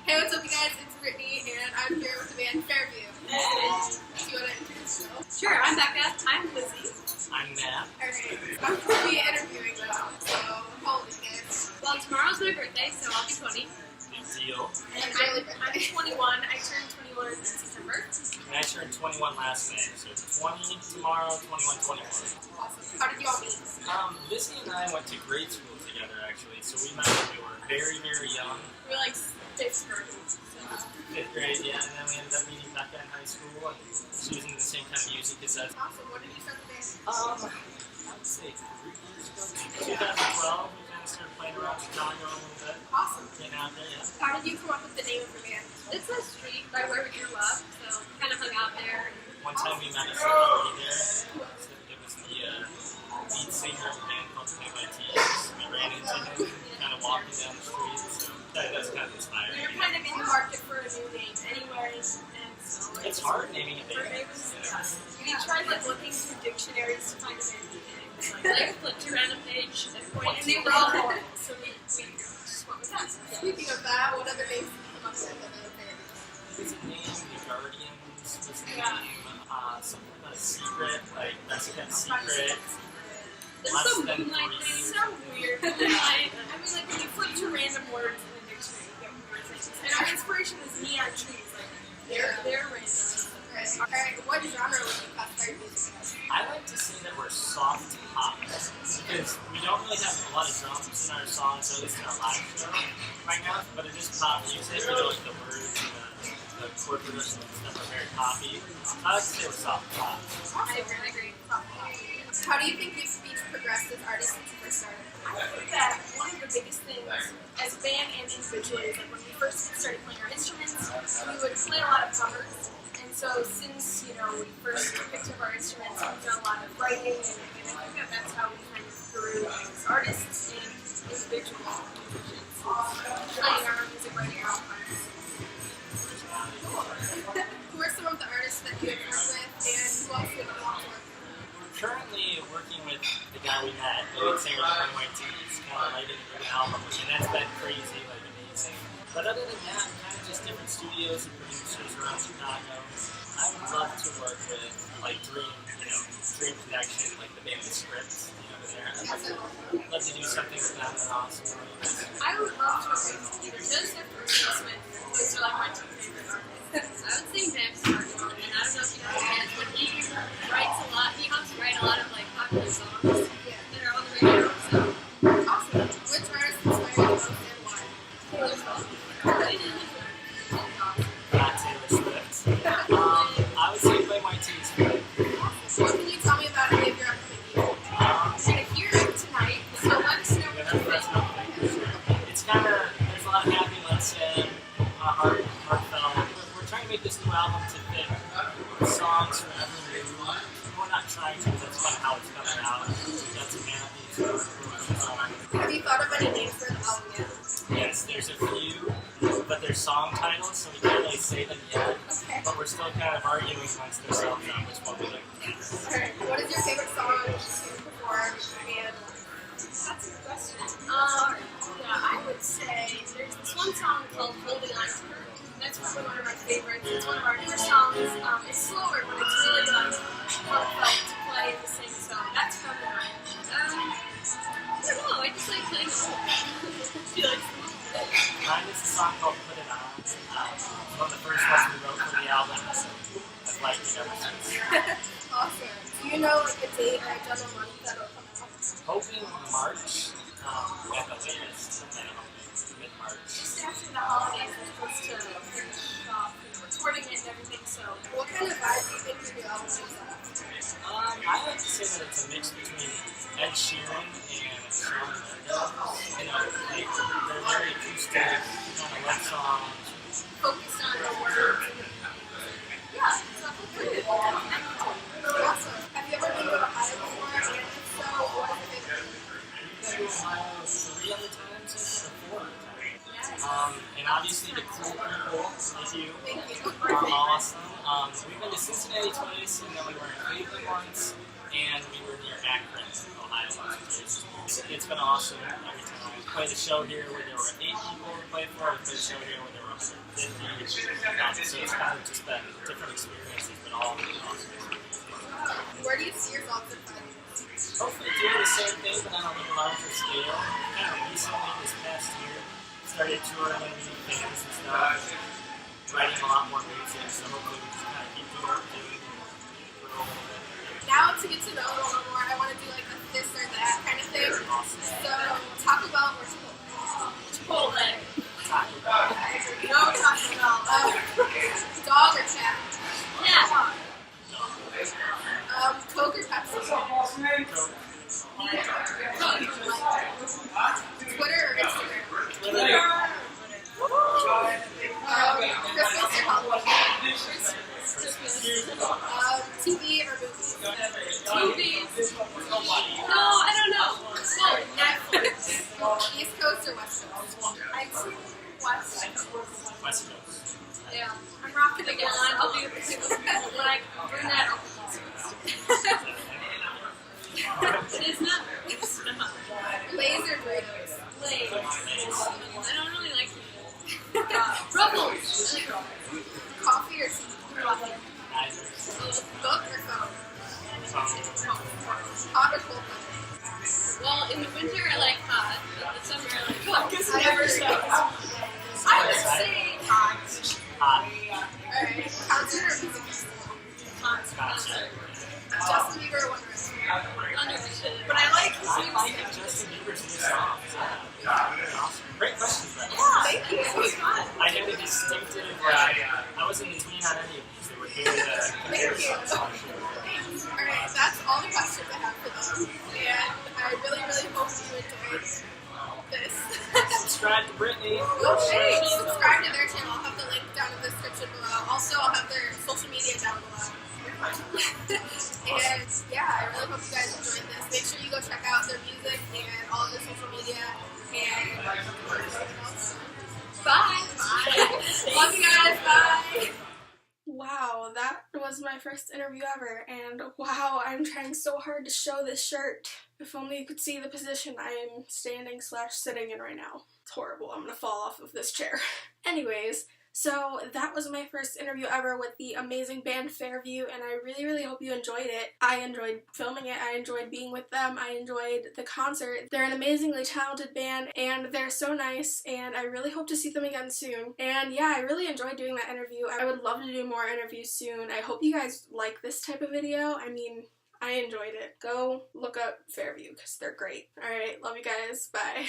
Hey, what's up, you guys? It's Britney, and I'm here with the band Fairview. Do you want to introduce yourself? Sure, I'm Becca. I'm Lizzie. I'm Matt. Alright, I'm going to be interviewing them, so how old are you guys? Well, tomorrow's my birthday, so I'll be 20. Big deal. And I'm 21. I turned 21 in September. And I turned 21 last May, so 20 tomorrow, 21, 21. Awesome. How did you all meet? Lizzie and I went to grade school together, actually, so we met when we were very, very young. We were like 5th grade. So. 5th grade, yeah, and then we ended up meeting Becca in high school, and she was in the same kind of music as us. Awesome. When did you start the band? I would say 3 years ago. 2012, we kind of started playing around Chicago a little bit. Awesome. Getting out there, yeah. How did you come up with the name of your band? It's a street right where we grew up, so kind of hung out there. One time we met a celebrity there. It was the lead singer of a band called Play by Tees. We ran into him kind of walking down the street, so that was kind of inspiring. We were kind of in the market for a new name anyways, and so it's hard naming a band. We tried like looking through dictionaries to find a name. Like flipped around a page at a point, and they were all horrible, so we just went with that. Speaking of that, what other names did you come up with other than Fairview? Was it named The Guardians? Was the name something about a secret? Like, that's a secret. There's some moonlight things. So weird. Moonlight. I mean, like when you flip to random words in the dictionary, you get weird things. And our inspiration was neon trees. Like they're random. Alright, what genre would you classify your music as? I like to say that we're soft pop because we don't really have a lot of drums in our songs, at least in our live show right now. But it is pop music. You know, like the words and the chord progression and stuff are very poppy. I like to say we're soft pop. I really agree. How do you think you've each progressed as artists since you first started? I think that one of the biggest things as a band and individually is like when we first started playing our instruments, we would play a lot of covers. And so since, we first picked up our instruments, we've done a lot of writing, and I think that that's how we kind of grew as artists and individual musicians. Playing our own music, writing our own parts. Who are some of the artists that you have worked with, and who else would you want to work with? We're currently working with the guy we met, the lead singer of Britney. He's kind of writing an album, and that's been crazy, like amazing. But other than that, kind of just different studios and producers around Chicago. I would love to work with, like, Dream Connection, like the band The Scripts, there. I'd love to do something with them and awesome. I would love to work with either Joseph or Smith. Those are like my two favorite artists. I would say Max Martin, and I don't know if you know who he is, but he writes a lot. He helps write a lot of like popular songs that are on the radio. So awesome. Which artist inspired you most and why? Taylor Swift. Not Taylor Swift. I would say Play My Tees. What can you tell me about any of your upcoming music? We're going to hear it tonight, so let us know what you think. It's kind of, there's a lot of happy, let's say, heartfelt. We're trying to make this new album to fit songs for every mood. We're not trying to, that's kind of how it's coming out. We've got some happy songs. Have you thought of any names for the album yet? Yes, there's a few, but they're song titles, so we can't really say them yet. Okay. But we're still kind of arguing amongst ourselves on which one we like the best. Alright, what is your favorite song to perform and That's a good question. I would say there's this one song called Holding On to Her. That's probably one of my favorites. It's one of our newer songs. It's slower, but it's really heartfelt to play and to sing, so that's probably mine. I don't know, I just like playing the whole Mine is a song called Put It On. It's one of the first ones we wrote for the album, so I've liked it ever since. Awesome. Do you know like a date or a general month that'll come out? Hoping March at the latest, and I'm hoping mid-March. Just after the holidays, we're supposed to finish off recording it and everything, so. What kind of vibe do you think your new album is at? I like to say that it's a mix between Ed Sheeran and Shawn Mendes. They're very acoustic, kind of love songs. Focused on the words. Yeah, so good. Awesome. Have you ever been to Ohio before? And if so, what is your favorite? I've been to Ohio 3 other times, or 4 other times. And obviously the cool people like you are awesome. We've been to Cincinnati twice, and then we were in Cleveland once, and we were near Akron, Ohio once. It's been awesome every time. played a show here where there were 8 people to play for. We played a show here where there were 150. So it's kind of just been different experiences, but all really awesome experiences. Where do you see yourself in 5 years? Hopefully doing the same thing, but on a little larger scale. Kind of recently, this past year, started touring and meeting fans and stuff, writing a lot more music, so hopefully we just kind of keep doing what we're doing and grow a little bit. Now to get to know it a little more, I want to do like a this or that kind of thing. Awesome. So Taco Bell or Chipotle? Chipotle. Taco Bell. No Taco Bell. Dog or cat? Yeah. Coke or Pepsi? Coke. Twitter or Instagram? Twitter. Christmas or Halloween? Christmas. TV or movies? TV. No, I don't know. Netflix. East Coast or West Coast? I'd say West. West Coast. Yeah. I'm rocking the blonde. I'll do the like brunette. It is not. It's not. Lays or Doritos? Lays. I don't really like Ruffles. Coffee or tea? Coffee. Neither. Book or phone? Hot or cold? Well, in the winter I like hot, but in the summer I like cold. I never stops. I would say hot. Hot. Alright. Concert or music festival? Concert. Justin Bieber or One Direction? Underrated. But I like his I like music. Justin Bieber's new songs. Awesome. Great questions, Ben. Yeah. Thank you. It was fun. I had a distinctive, I was in between on any of these. They were good. Thank you. Alright, that's all the questions I have for them. And I really, really hope you enjoyed this. Subscribe to Britney. Oh, hey, subscribe to their channel. I'll have the link down in the description below. Also, I'll have their social media down below. And yeah, I really hope you guys enjoyed this. Make sure you go check out their music and all of their social media. And bye. Bye. Love you guys. Bye. Wow, that was my first interview ever, and wow, I'm trying so hard to show this shirt. If only you could see the position I am standing / sitting in right now. It's horrible. I'm gonna fall off of this chair. Anyways, so that was my first interview ever with the amazing band Fairview, and I really, really hope you enjoyed it. I enjoyed filming it, I enjoyed being with them, I enjoyed the concert. They're an amazingly talented band, and they're so nice, and I really hope to see them again soon. And yeah, I really enjoyed doing that interview. I would love to do more interviews soon. I hope you guys like this type of video. I mean, I enjoyed it. Go look up Fairview, because they're great. Alright, love you guys. Bye.